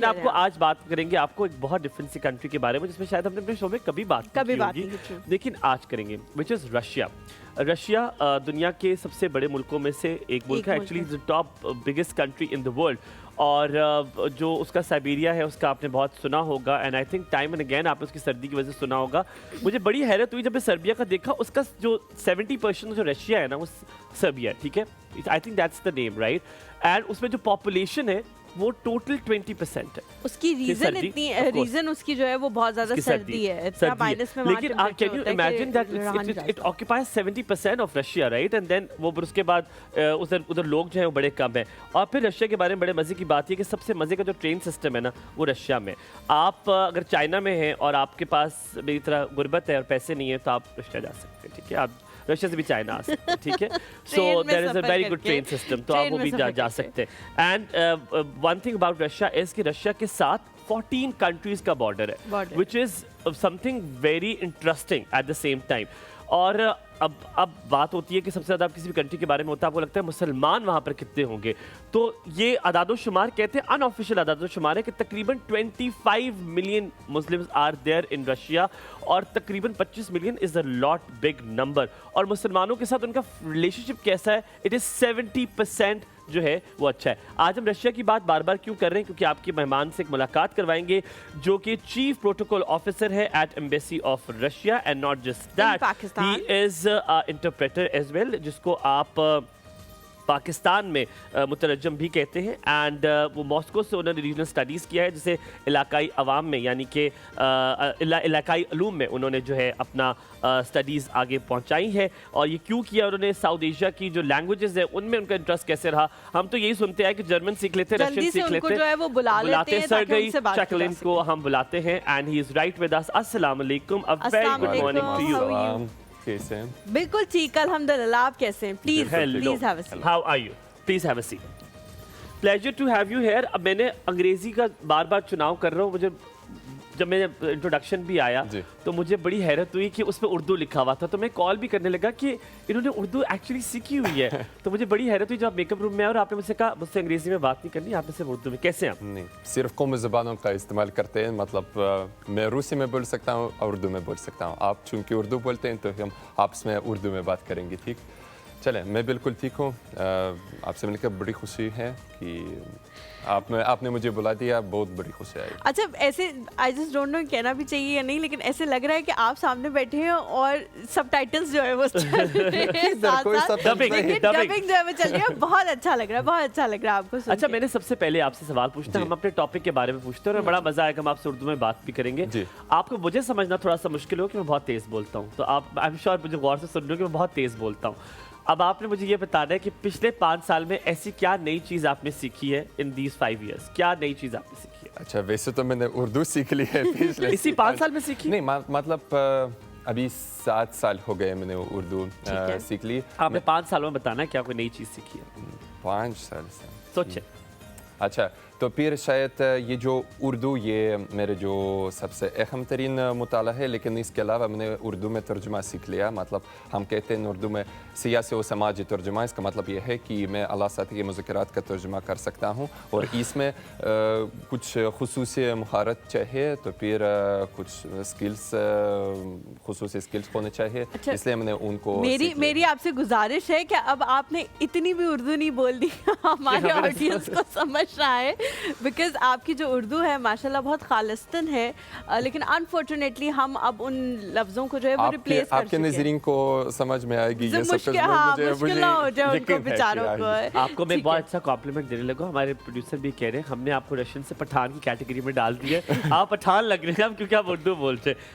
आपको आज बात करेंगे आपको एक बहुत डिफरेंट सी कंट्री के बारे में जिसमें शायद हमने अपने शो में कभी बात नहीं की होगी, लेकिन आज करेंगे, विच इज रशिया। रशिया दुनिया के सबसे बड़े मुल्कों में से एक मुल्क है, actually the top biggest country in the world. और जो उसका साइबेरिया है उसका आपने बहुत सुना होगा, and I think time and again आपने उसकी सर्दी की वजह से सुना होगा। मुझे बड़ी हैरत हुई जब मैं सर्बिया का देखा, उसका जो 70% जो रशिया है ना वो सर्बिया, ठीक है, I think that's the name right. And उसमें जो पॉपुलेशन है वो टोटल 20% है। उसकी रीजन उसकी जो है वो बहुत ज्यादा सर्दी है, इतना माइनस में। लेकिन can you imagine that it occupies 70% of Russia right, and then वो उसके बाद उधर लोग जो है वो बड़े कम है। और फिर रशिया के बारे में बड़े मजे की बात है कि सबसे मजे का जो ट्रेन सिस्टम है ना वो रशिया में। आप अगर चाइना में हैं और आपके पास मेरी तरह गुर्बत है और पैसे नहीं है तो आप रशिया जा सकते हैं, ठीक है, आप रशिया से भी चाइना आ सकते हैं, ठीक है। So there is a very good train system, तो आप वो भी जा सकते हैं। And one thing about Russia is कि रशिया के साथ 14 कंट्रीज का बॉर्डर है, which is something very interesting at the same time. और अब बात होती है कि सबसे ज़्यादा किसी भी कंट्री के बारे में होता है, आपको लगता है मुसलमान वहाँ पर कितने होंगे, तो ये अदादोशुमार कहते हैं, अनऑफिशियल अदादोशुमार है कि तकरीबन 25 million Muslims are there in Russia, और तकरीबन 25 million is a lot big number. और मुसलमानों के साथ उनका रिलेशनशिप कैसा है, इट इज़ 70% जो है वो अच्छा है। आज हम रशिया की बात बार बार क्यों कर रहे हैं, क्योंकि आपके मेहमान से एक मुलाकात करवाएंगे जो कि चीफ प्रोटोकॉल ऑफिसर है at embassy of Russia, and not just that, he is interpreter as well, जिसको आप पाकिस्तान में मुतरजम भी कहते हैं। एंड वो मॉस्को से उन्होंने रीजनल स्टडीज़ किया है, जिसे इलाकाई अवाम में यानी कि इलाकाई अलूम में उन्होंने जो है अपना स्टडीज़ आगे पहुंचाई है। और ये क्यों किया उन्होंने, साउथ एशिया की जो लैंग्वेजेस है उनमें उनका इंटरेस्ट कैसे रहा। हम तो यही सुनते हैं कि जर्मन सीख लेते, रशियन सीख लेते, जो है वो बुलाते हैं, सर्गेई चैकलिन को हम बुलाते हैं, and he is right with us. अस्सलाम वालेकुम, a very good morning to you. कैसे हैं? बिल्कुल ठीक, अल्हम्दुलिल्लाह, आप कैसे हैं? Please have a seat. How are you? Please have a seat. Pleasure to have you here. अब मैंने अंग्रेजी का बार बार चुनाव कर रहा हूँ, मुझे जब मेरे इंट्रोडक्शन भी आया तो मुझे बड़ी हैरत हुई कि उसमें उर्दू लिखा हुआ था, तो मैं कॉल भी करने लगा कि इन्होंने उर्दू एक्चुअली सीखी हुई है। तो मुझे बड़ी हैरत हुई जब मेकअप रूम में आया और आपने मुझसे कहा मुझसे अंग्रेजी में बात नहीं करनी, आपने सिर्फ उर्दू में। कैसे हैं आप? नहीं, सिर्फ कौमी ज़बानों का इस्तेमाल करते हैं, मतलब मैं रूसी में बोल सकता हूँ और उर्दू में बोल सकता हूँ। आप चूँकि उर्दू बोलते हैं तो हम आपस में उर्दू में बात करेंगे, ठीक? चलें, मैं बिल्कुल ठीक हूँ। आपसे मिलकर बड़ी खुशी है कि आपने मुझे बुला दिया, बहुत बड़ी खुशी आई। अच्छा, ऐसे आई जस्ट डोंट नो कहना भी चाहिए या नहीं, लेकिन ऐसे लग रहा है कि आप सामने बैठे हैं और सबटाइटल्स जो है वो चल रहे हैं, साथ-साथ डबिंग जो है वो चल रही है। बहुत अच्छा लग रहा है, बहुत अच्छा लग रहा है आपको सुन के। अच्छा, मैंने सबसे पहले आपसे सवाल पूछता हूं, हम अपने टॉपिक के बारे में पूछते हैं और बड़ा मजा आएगा, हम आपसे उर्दू में बात भी करेंगे। आपको मुझे समझना थोड़ा सा मुश्किल हो कि मैं बहुत तेज बोलता हूँ, तो आप आई एम श्योर मुझे गौर से सुन लो कि मैं बहुत तेज बोलता हूँ। अब आपने मुझे ये बताना है कि पिछले 5 साल में ऐसी क्या नई चीज़ आपने सीखी है इन दीज 5 years, क्या नई चीज़ आपने सीखी है? अच्छा, वैसे तो मैंने उर्दू सीख ली है पिछले इसी 5 साल में सीखी? नहीं, मतलब अभी 7 साल हो गए मैंने उर्दू सीख ली। आपने 5 सालों में बताना है क्या कोई नई चीज़ सीखी है? 5 साल से सोचे। अच्छा, तो फिर शायद ये जो उर्दू ये मेरे जो सबसे अहम तरीन मुताला है, लेकिन इसके अलावा मैंने उर्दू में तर्जुमा सीख लिया। मतलब हम कहते हैं उर्दू में सियासी और समाजी तर्जुमा, इसका मतलब ये है कि मैं अला सतही के मुज़ाकरात का तर्जुमा कर सकता हूँ, और इसमें कुछ खुसूसी महारत चाहिए, तो फिर कुछ स्किल्स खुसूसी स्किल्स होने चाहिए। अच्छा, इसलिए मैंने उनको मेरी आपसे गुजारिश है कि अब आपने इतनी भी उर्दू नहीं बोल दी, हमारे ऑडियंस को समझ रहा है, बिकॉज आपकी जो उर्दू है माशाल्लाह बहुत खालिस्तन है, लेकिन अनफॉर्चुनेटली हम अब उन लफ्ज़ों को जो है वो रिप्लेस कर आपके नज़रीन को समझ में आएगी ये सब मुश्किल हो जाए उनको बेचारों को। आपको मैं बहुत अच्छा कॉम्प्लीमेंट देने लगा, हमारे प्रोड्यूसर भी कह रहे हैं हमने आपको रशियन से पठान की कैटेगरी में डाल दिया, आप पठान लग रहे हैं क्योंकि आप उर्दू बोलते हैं।